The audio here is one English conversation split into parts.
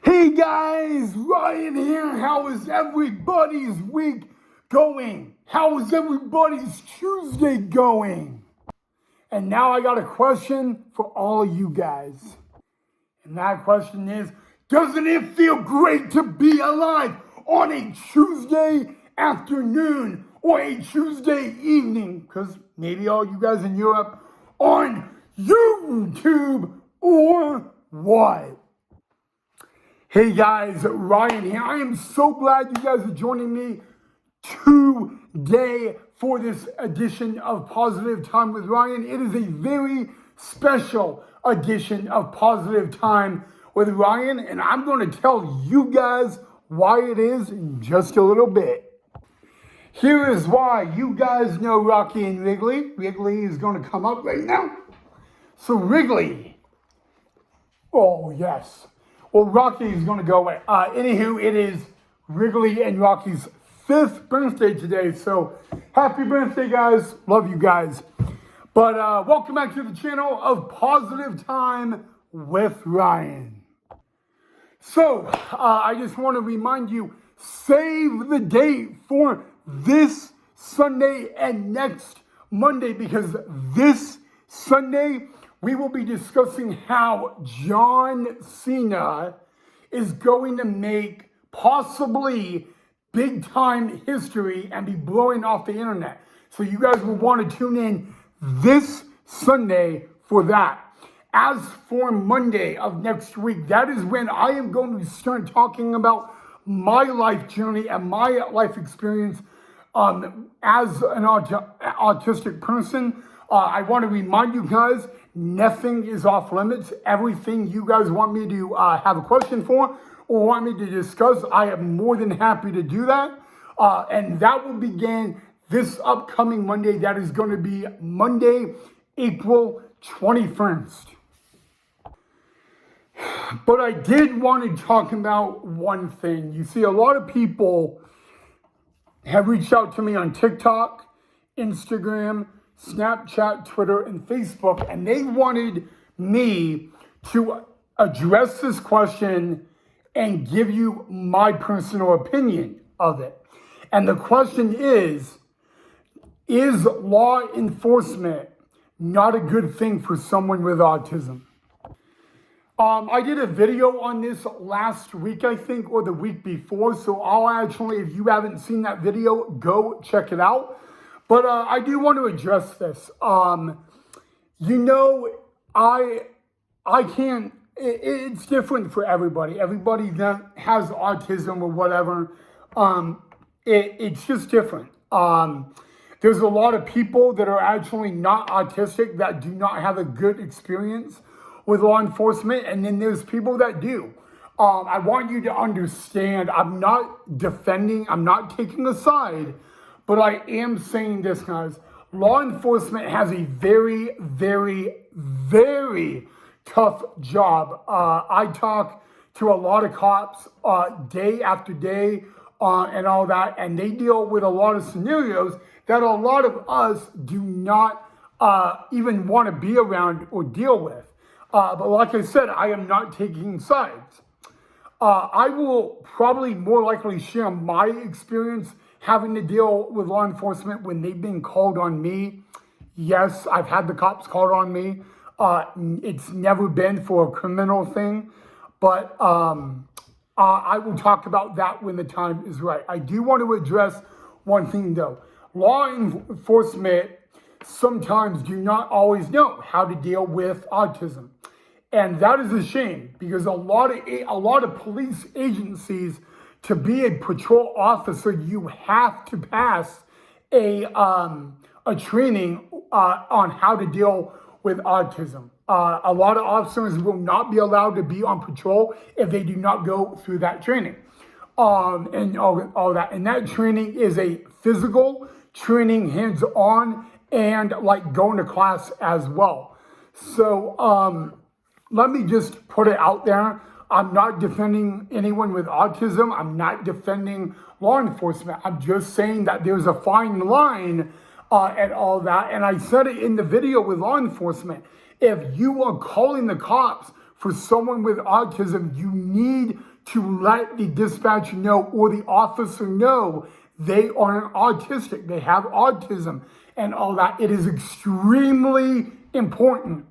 Hey guys, Ryan here. How is everybody's week going? How is everybody's Tuesday going? And now I got a question for all of you guys. And that question is, doesn't it feel great to be alive on a Tuesday afternoon or a Tuesday evening? Because maybe all you guys in Europe on YouTube or what? Hey guys, Ryan here. I am so glad you guys are joining me today for this edition of Positive Time with Ryan. It is a very special edition of Positive Time with Ryan, and I'm going to tell you guys why it is in just a little bit. Here is why. You guys know Rocky and Wrigley. Wrigley is going to come up right now. So Wrigley. Oh, yes. Well, Rocky is going to go away. Anywho, it is Wrigley and Rocky's 5th birthday today. So, happy birthday, guys. Love you guys. But welcome back to the channel of Positive Time with Ryan. So, I just want to remind you, save the date for this Sunday and next Monday, because this Sunday, we will be discussing how John Cena is going to make possibly big time history and be blowing off the internet. So you guys will want to tune in this Sunday for that. As for Monday of next week, that is when I am going to start talking about my life journey and my life experience as an autistic person. I want to remind you guys, nothing is off limits. Everything you guys want me to have a question for or want me to discuss, I am more than happy to do that. And that will begin this upcoming Monday. That is going to be Monday, April 21st. But I did want to talk about one thing. You see, a lot of people have reached out to me on TikTok, Instagram, Snapchat, Twitter, and Facebook, and they wanted me to address this question and give you my personal opinion of it. And the question is law enforcement not a good thing for someone with autism? I did a video on this last week, I think, or the week before, so I'll actually, if you haven't seen that video, go check it out. But I do want to address this. You know, I can't, it's different for everybody. Everybody that has autism or whatever, it's just different. There's a lot of people that are actually not autistic that do not have a good experience with law enforcement, and then there's people that do. I want you to understand, I'm not defending, I'm not taking a side, but I am saying this, guys. Law enforcement has a very, very, very tough job. I talk to a lot of cops day after day and all that, and they deal with a lot of scenarios that a lot of us do not even want to be around or deal with. But like I said, I am not taking sides. I will probably more likely share my experience having to deal with law enforcement when they've been called on me. Yes, I've had the cops called on me. It's never been for a criminal thing, but I will talk about that when the time is right. I do want to address one thing though. Law enforcement sometimes do not always know how to deal with autism. And that is a shame, because a lot of police agencies, to be a patrol officer, you have to pass a training on how to deal with autism. A lot of officers will not be allowed to be on patrol if they do not go through that training. And all that. And that training is a physical training, hands-on, and like going to class as well. So let me just put it out there. I'm not defending anyone with autism. I'm not defending law enforcement. I'm just saying that there's a fine line and all that. And I said it in the video with law enforcement. If you are calling the cops for someone with autism, you need to let the dispatcher know or the officer know they are autistic, they have autism and all that. It is extremely important.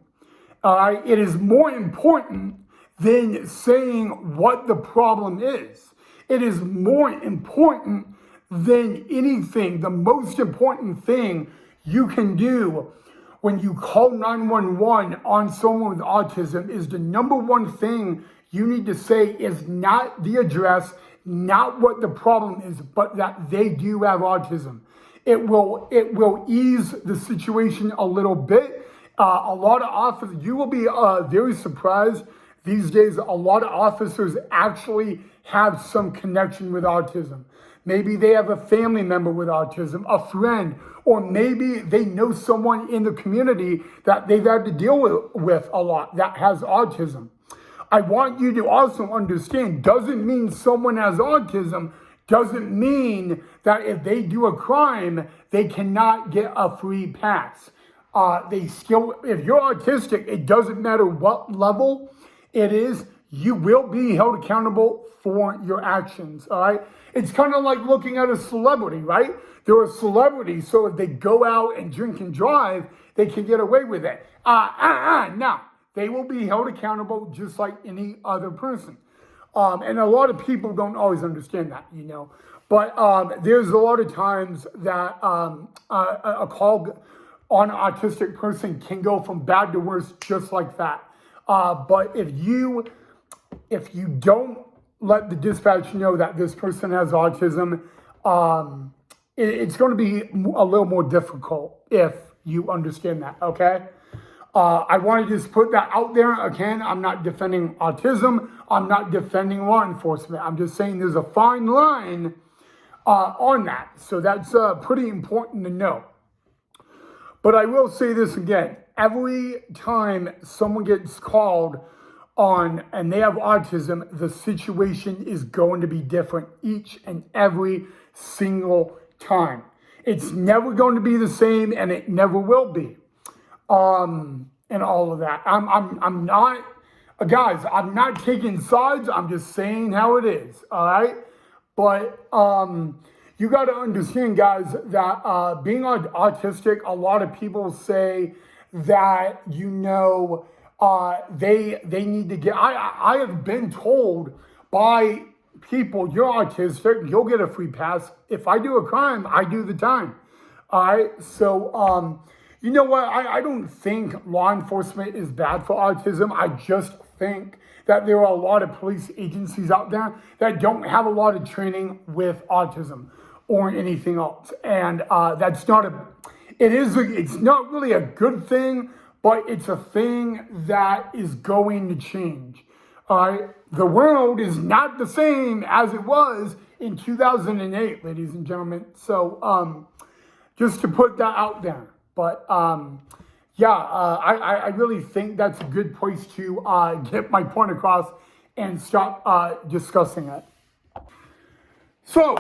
All right, it is more important than saying what the problem is. It is more important than anything. The most important thing you can do when you call 911 on someone with autism is the number one thing you need to say is not the address, not what the problem is, but that they do have autism. It will ease the situation a little bit. A lot of officers, you will be very surprised these days, a lot of officers actually have some connection with autism. Maybe they have a family member with autism, a friend, or maybe they know someone in the community that they've had to deal with a lot that has autism. I want you to also understand, doesn't mean someone has autism, doesn't mean that if they do a crime, they cannot get a free pass. If you're autistic, it doesn't matter what level it is, you will be held accountable for your actions, all right? It's kind of like looking at a celebrity, right? They're a celebrity, so if they go out and drink and drive, they can get away with it. No, they will be held accountable just like any other person. And a lot of people don't always understand that, you know. But there's a lot of times that a call on an autistic person can go from bad to worse just like that. But if you don't let the dispatch know that this person has autism, it's going to be a little more difficult if you understand that, okay? I want to just put that out there. Again, I'm not defending autism. I'm not defending law enforcement. I'm just saying there's a fine line on that. So that's pretty important to know. But I will say this again. Every time someone gets called on and they have autism, the situation is going to be different each and every single time. It's never going to be the same, and it never will be. And all of that. I'm not, guys, I'm not taking sides. I'm just saying how it is. All right. But you got to understand, guys, that being autistic, a lot of people say that, you know, they need to get, I have been told by people, you're autistic, you'll get a free pass. If I do a crime, I do the time. All right. So, you know what? I don't think law enforcement is bad for autism. I just think that there are a lot of police agencies out there that don't have a lot of training with autism or anything else. And that's not it's not really a good thing, but it's a thing that is going to change. All right? The world is not the same as it was in 2008, ladies and gentlemen. So just to put that out there. But I really think that's a good place to get my point across and stop discussing it. So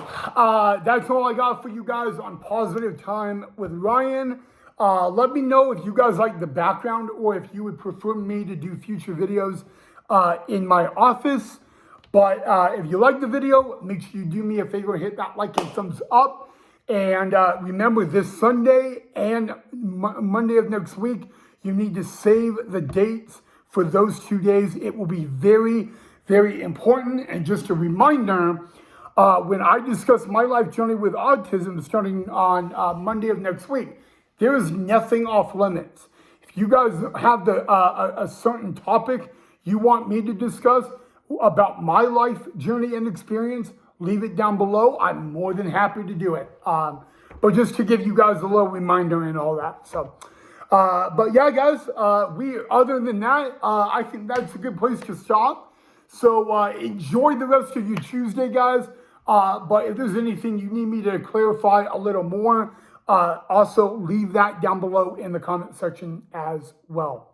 that's all I got for you guys on Positive Time with Ryan. Let me know if you guys like the background or if you would prefer me to do future videos in my office. But if you like the video, make sure you do me a favor, hit that like and thumbs up. And remember, this Sunday and Monday of next week, you need to save the dates for those 2 days. It will be very, very important. And just a reminder, when I discuss my life journey with autism starting on Monday of next week, there is nothing off limits. If you guys have a certain topic you want me to discuss about my life journey and experience, leave it down below. I'm more than happy to do it. But just to give you guys a little reminder and all that. So, but yeah, guys, other than that, I think that's a good place to stop. So enjoy the rest of your Tuesday, guys. But if there's anything you need me to clarify a little more, also leave that down below in the comment section as well.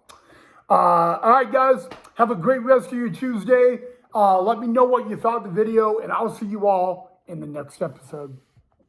All right, guys, have a great rest of your Tuesday. Let me know what you thought of the video, and I'll see you all in the next episode.